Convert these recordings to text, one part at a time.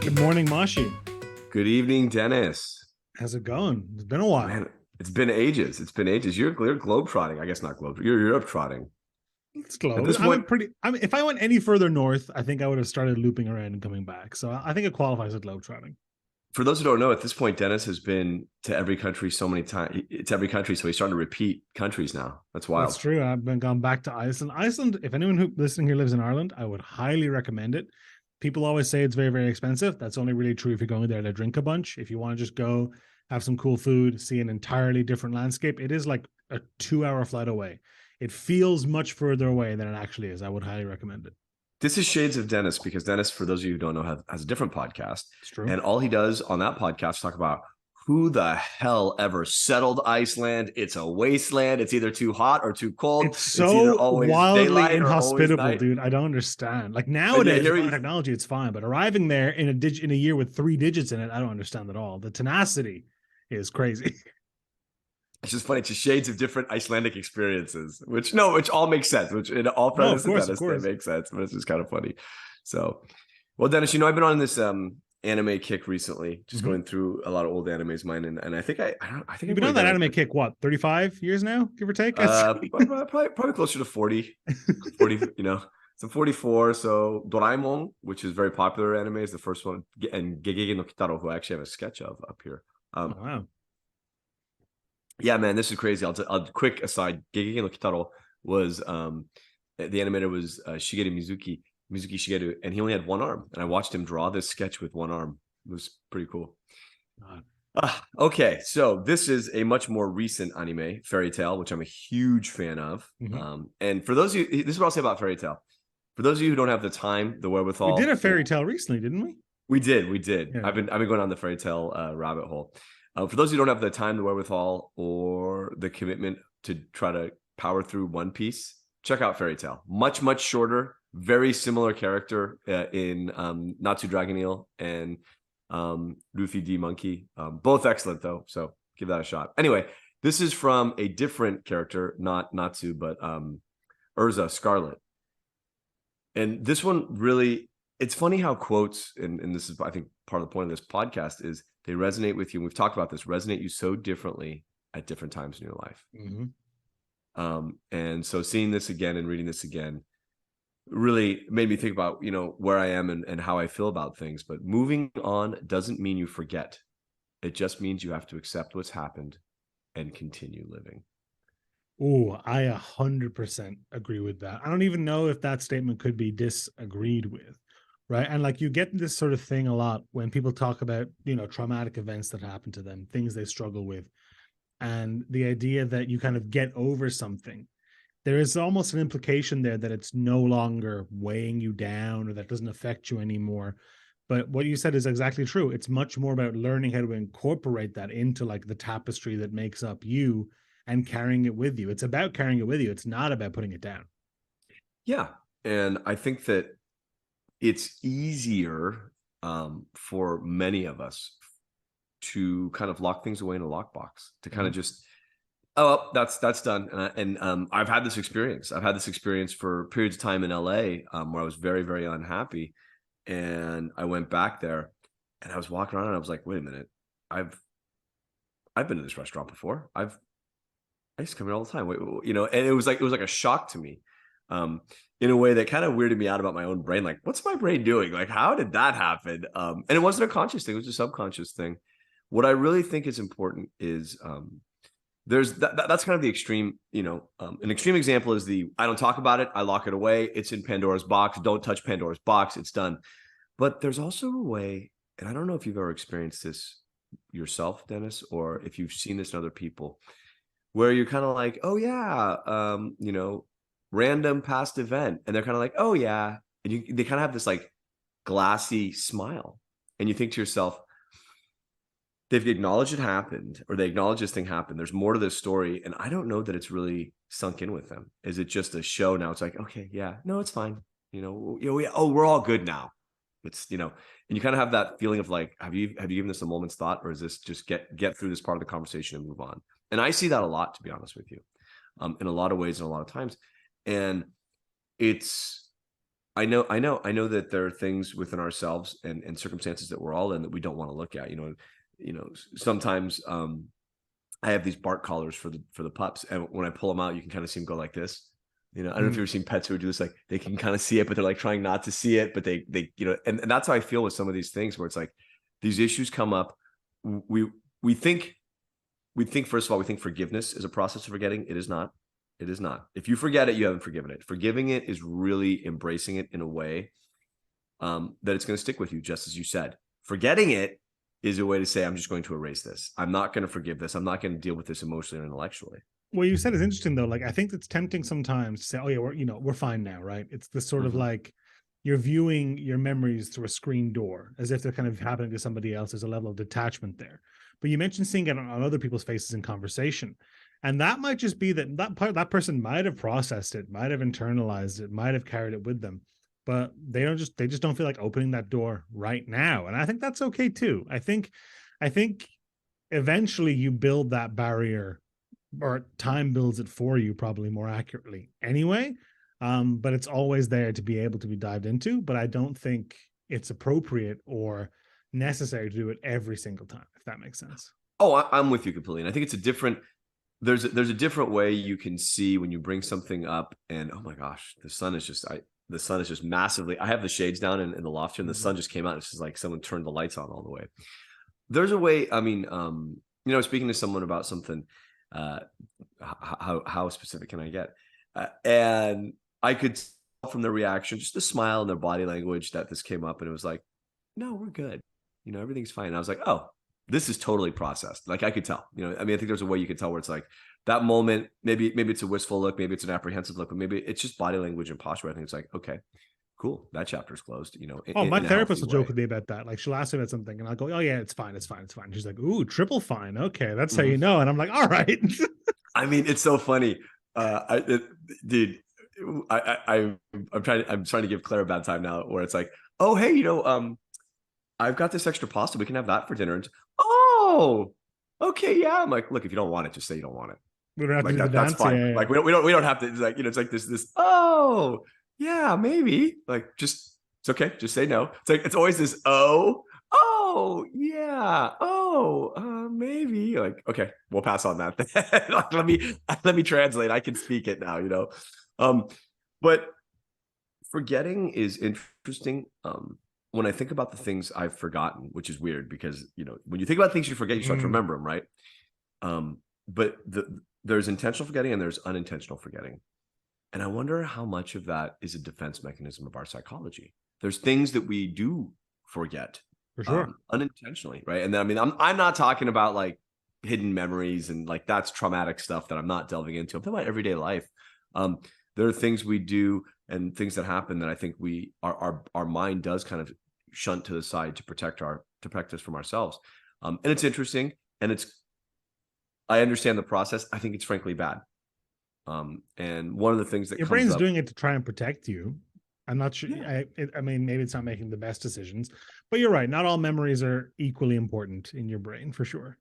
Good morning, Mashi. Good evening, Dennis. How's it going? It's been a while. Man, it's been ages. It's been ages. You're globe trotting. I guess not globe. You're Europe trotting. It's At close. this point, If I went any further north, I think I would have started looping around and coming back. So I think it qualifies as globetrotting. for those who don't know, at this point, Dennis has been to every country so many times. It's every country, so he's starting to repeat countries now. That's That's wild. true. I've been gone back to Iceland. Iceland, if anyone who listening here lives in Ireland, I would highly recommend it. People always say it's very, very expensive. That's only really true if you're going there to drink a bunch. If you want to just go have some cool food, see an entirely different landscape, it is like a 2 hour flight away. It feels much further away than it actually is. I would highly recommend it. This is Shades of Dennis because Dennis, for those of you who don't know, has a different podcast. It's true. And all he does on that podcast talk about who the hell ever settled Iceland. It's a wasteland. It's either too hot or too cold. It's so wildly inhospitable, dude. I don't understand. Like nowadays, with technology, it's fine, but arriving there in a year with 3 digits in it, I don't understand at all. The tenacity is crazy. It's just funny. It's just shades of different Icelandic experiences, which all makes sense. Which in all fairness to Dennis, they make sense, but it's just kind of funny. So, well, Dennis, I've been on this anime kick recently, just going through a lot of old animes of mine, and I think you've been on that anime kick. What, 35 years now, give or take? Probably closer to 40, 40. So 44. So Doraemon, which is very popular anime, is the first one, and Gegege no Kitaro, who I actually have a sketch of up here. Wow. Yeah, man, this is crazy. I'll quick aside. Gegege no Kitaro was the animator was Shigeru Mizuki Shigeru, and he only had one arm. And I watched him draw this sketch with one arm. It was pretty cool. Okay, so this is a much more recent anime, Fairy Tail, which I'm a huge fan of. And for those of you, this is what I'll say about Fairy Tail. For those of you who don't have the time, the wherewithal, we did a Fairy Tail recently, didn't we? We did. Yeah. I've been going on the Fairy Tail rabbit hole. For those who don't have the time, the wherewithal, or the commitment to try to power through One Piece, check out Fairy Tail. Much, much shorter, very similar character in Natsu Dragon Eel and Luffy D Monkey. Both excellent, though, so give that a shot. Anyway, this is from a different character, not Natsu, but Urza Scarlet. And this one really, it's funny how quotes, and this is, I think, part of the point of this podcast is they resonate with you. And we've talked about this, resonate you so differently at different times in your life. And so seeing this again and reading this again really made me think about, where I am and how I feel about things. But moving on doesn't mean you forget. It just means you have to accept what's happened and continue living. Oh, I 100% agree with that. I don't even know if that statement could be disagreed with. Right. And like you get this sort of thing a lot when people talk about, traumatic events that happen to them, things they struggle with. And the idea that you kind of get over something, there is almost an implication there that it's no longer weighing you down or that doesn't affect you anymore. But what you said is exactly true. It's much more about learning how to incorporate that into like the tapestry that makes up you and carrying it with you. It's about carrying it with you. It's not about putting it down. Yeah. And I think that it's easier for many of us to kind of lock things away in a lockbox, to kind of just, that's done. And I've had this experience. I've had this experience for periods of time in LA where I was very, very unhappy. And I went back there and I was walking around and I was like, wait a minute, I've been to this restaurant before. I used to come here all the time. And it was like a shock to me. In a way that kind of weirded me out about my own brain. Like, what's my brain doing? Like, how did that happen? And it wasn't a conscious thing. It was a subconscious thing. What I really think is important is there's that's kind of the extreme, an extreme example is I don't talk about it. I lock it away. It's in Pandora's box. Don't touch Pandora's box. It's done. But there's also a way, and I don't know if you've ever experienced this yourself, Dennis, or if you've seen this in other people, where you're kind of like, oh yeah, random past event, and they're kind of like, oh yeah, and they kind of have this like glassy smile, and you think to yourself, they've acknowledged it happened, or they acknowledge this thing happened. There's more to this story, and I don't know that it's really sunk in with them. Is it just a show now? It's like, okay, yeah, no, it's fine. We're all good now. It's and you kind of have that feeling of like, have you given this a moment's thought, or is this just get through this part of the conversation and move on? And I see that a lot, to be honest with you, in a lot of ways and a lot of times. And it's I know that there are things within ourselves and circumstances that we're all in that we don't want to look at. Sometimes I have these bark collars for the pups, and when I pull them out, you can kind of see them go like this. I don't know if you've ever seen pets who do this, like they can kind of see it, but they're like trying not to see it, but and that's how I feel with some of these things where it's like these issues come up. We we think first of all, we think forgiveness is a process of forgetting. It is not. It is not. If you forget it, you haven't forgiven it. Forgiving it is really embracing it in a way that it's going to stick with you, just as you said. Forgetting it is a way to say, I'm just going to erase this. I'm not going to forgive this. I'm not going to deal with this emotionally or intellectually. What you said is interesting though. Like I think it's tempting sometimes to say, "Oh yeah, we're fine now," right? It's this sort of like you're viewing your memories through a screen door, as if they're kind of happening to somebody else. There's a level of detachment there. But you mentioned seeing it on other people's faces in conversation, and that might just be that person might have processed it, might have internalized it, might have carried it with them, but they just don't feel like opening that door right now, and I think that's okay too. I think eventually you build that barrier, or time builds it for you probably more accurately anyway. But it's always there to be able to be dived into, but I don't think it's appropriate or necessary to do it every single time, if that makes sense. Oh, I'm with you completely. And I think it's a different, there's a different way you can see when you bring something up and, oh my gosh, the sun is just massively, I have the shades down in the loft here and the sun just came out. It's just like someone turned the lights on all the way. There's a way, I mean, speaking to someone about something, how specific can I get? And I could tell from their reaction, just the smile and their body language, that this came up, and it was like, no, we're good. Everything's fine. And I was like, oh, this is totally processed. Like I could tell. I mean, I think there's a way you could tell where it's like that moment. Maybe it's a wistful look, maybe it's an apprehensive look, but maybe it's just body language and posture. I think it's like, okay, cool, that chapter's closed. Oh, my in a therapist healthy will joke way. with me about that. Like she'll ask me about something, and I'll go, "Oh yeah, it's fine, it's fine, it's fine." She's like, "Ooh, triple fine. Okay, that's how you Mhm. know." And I'm like, "All right." I mean, it's so funny. Dude, I'm trying to give Claire a bad time now, where it's like, oh, hey, I've got this extra pasta. We can have that for dinner. And, oh, okay, yeah. I'm like, look, if you don't want it, just say you don't want it. We don't have to Like do the that's dance. fine. Yeah, yeah. Like we don't have to, like, it's like this, oh, yeah, maybe. Like it's okay. Just say no. It's like it's always this, oh, yeah, maybe. Like, okay, we'll pass on that. Like, let me translate. I can speak it now. Um, but forgetting is interesting. When I think about the things I've forgotten, which is weird because when you think about things you forget, you start to remember them, right? But there's intentional forgetting and there's unintentional forgetting. And I wonder how much of that is a defense mechanism of our psychology. There's things that we do forget For sure. unintentionally, right? And then, I mean, I'm not talking about like hidden memories and like that's traumatic stuff that I'm not delving into. I'm talking about everyday life. Um, there are things we do and things that happen that I think our mind does kind of shunt to the side to protect us from ourselves. And it's interesting, and I understand the process. I think it's frankly bad. And one of the things that Your comes brain's up, doing it to try and protect you. I'm not sure. yeah, I mean, maybe it's not making the best decisions, but you're right. Not all memories are equally important in your brain, for sure.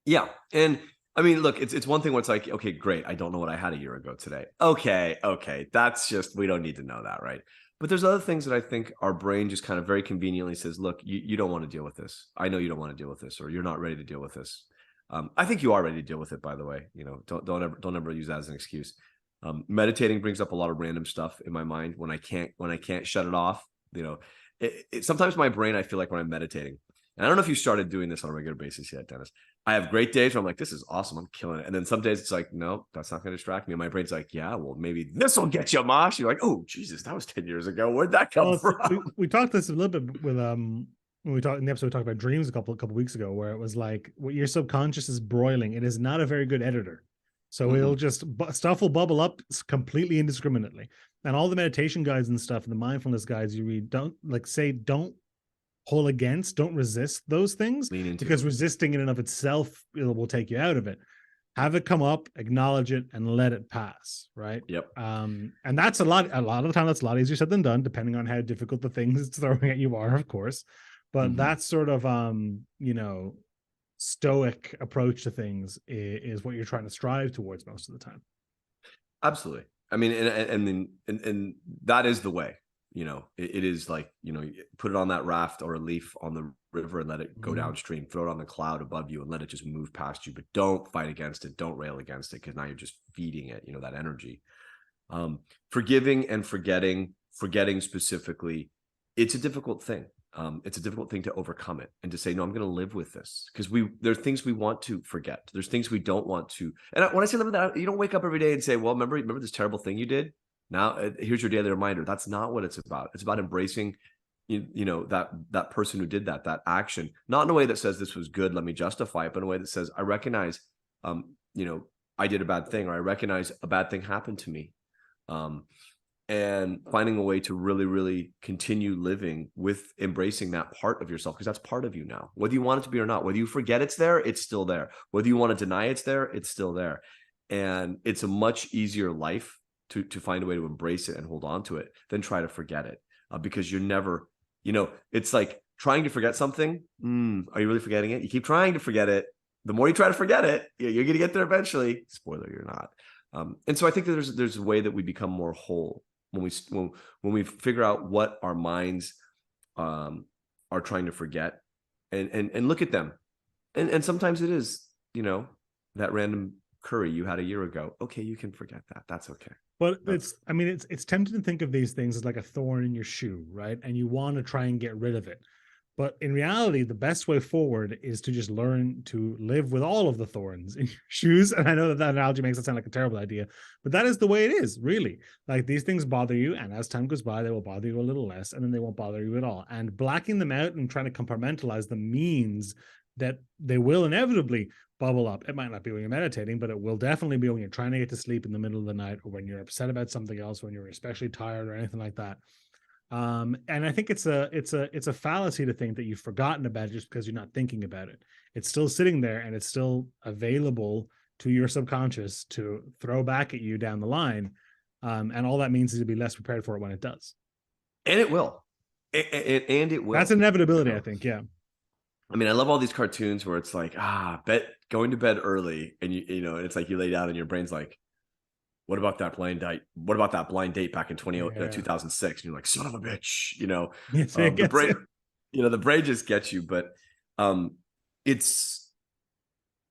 yeah. And I mean, look, it's one thing where it's like, okay, great. I don't know what I had a year ago today. Okay. That's just, we don't need to know that, right? But there's other things that I think our brain just kind of very conveniently says, look, you don't want to deal with this. I know you don't want to deal with this, or you're not ready to deal with this. I think you are ready to deal with it, by the way. Don't ever use that as an excuse. Meditating brings up a lot of random stuff in my mind when I can't shut it off. Sometimes my brain, I feel like when I'm meditating, and I don't know if you started doing this on a regular basis yet, Dennis. I have great days where I'm like, this is awesome, I'm killing it. And then some days it's like, no, that's not going to distract me. And my brain's like, yeah, well, maybe this will get you, Mosh. You're like, oh, Jesus, that was 10 years ago. Where'd that come Well, from? we talked this a little bit with when we talked in the episode, we talked about dreams a couple weeks ago, where it was like what your subconscious is broiling. It is not a very good editor, so it'll just stuff will bubble up completely indiscriminately. And all the meditation guides and stuff, and the mindfulness guides you read, don't pull against, don't resist those things, Lean into because them. resisting in and of itself will take you out of it. Have it come up, acknowledge it, and let it pass, right? Yep. And that's a lot of the time that's a lot easier said than done, depending on how difficult the things it's throwing at you are, of course. But that sort of stoic approach to things is what you're trying to strive towards most of the time. Absolutely. I mean, and that is the way. it is like, put it on that raft or a leaf on the river and let it go Mhm. downstream, throw it on the cloud above you and let it just move past you, but don't fight against it. Don't rail against it. Cause now you're just feeding it, that energy. Forgiving and forgetting specifically, it's a difficult thing. It's a difficult thing to overcome it and to say, no, I'm going to live with this, because there's things we want to forget. There's things we don't want to. And when I say live with that, you don't wake up every day and say, well, remember this terrible thing you did? Now here's your daily reminder. That's not what it's about. It's about embracing, that person who did that action, not in a way that says this was good, let me justify it, but in a way that says, I recognize, I did a bad thing, or I recognize a bad thing happened to me. And finding a way to really, really continue living with embracing that part of yourself, because that's part of you now, whether you want it to be or not. Whether you forget it's there, it's still there. Whether you want to deny it's there, it's still there. And it's a much easier life to find a way to embrace it and hold on to it than try to forget it, because you're never, it's like trying to forget something. Are you really forgetting it? You keep trying to forget it. The more you try to forget it, you're going to get there eventually. Spoiler, you're not. And so I think that there's a way that we become more whole when we figure out what our minds are trying to forget, and look at them, and sometimes it is, that random curry you had a year ago. Okay, you can forget that. That's okay. But it's tempting to think of these things as like a thorn in your shoe, right? And you want to try and get rid of it. But in reality, the best way forward is to just learn to live with all of the thorns in your shoes. And I know that analogy makes it sound like a terrible idea, but that is the way it is, really. Like, these things bother you, and as time goes by, they will bother you a little less, and then they won't bother you at all. And blacking them out and trying to compartmentalize them means that they will inevitably bubble up. It might not be when you're meditating, but it will definitely be when you're trying to get to sleep in the middle of the night, or when you're upset about something else, when you're especially tired or anything like that. And I think it's a fallacy to think that you've forgotten about it just because you're not thinking about it. It's still sitting there, and it's still available to your subconscious to throw back at you down the line. And all that means is to be less prepared for it when it does. And it will. And it will. That's inevitability, I think. Yeah. I mean, I love all these cartoons where it's like, going to bed early, and and it's like you lay down and your brain's like, what about that blind date? What about that blind date back in 2006? And you're like, son of a bitch, Yes, the brain, the brain just gets you. But it's,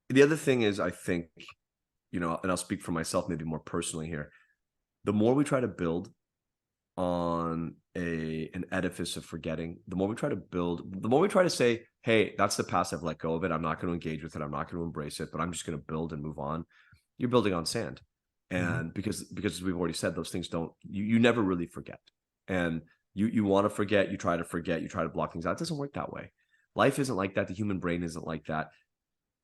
the other thing is, I think, and I'll speak for myself maybe more personally here. The more we try to build on an edifice of forgetting, the more we try to say, hey, that's the past, I've let go of it, I'm not going to engage with it, I'm not going to embrace it, but I'm just going to build and move on. You're building on sand. And because as we've already said, those things don't, you never really forget. And you want to forget, you try to block things out. It doesn't work that way. Life isn't like that. The human brain isn't like that.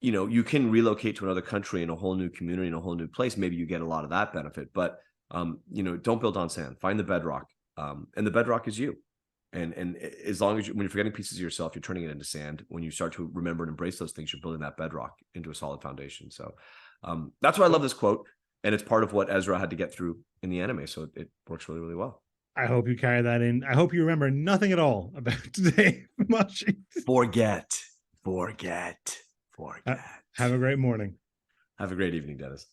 You can relocate to another country, in a whole new community, in a whole new place. Maybe you get a lot of that benefit, but don't build on sand. Find the bedrock. And the bedrock is you. And as long as when you're forgetting pieces of yourself, you're turning it into sand. When you start to remember and embrace those things, you're building that bedrock into a solid foundation. So that's why I love this quote. And it's part of what Ezra had to get through in the anime. So it works really, really well. I hope you carry that in. I hope you remember nothing at all about today, Mashi. Forget. Have a great morning. Have a great evening, Dennis.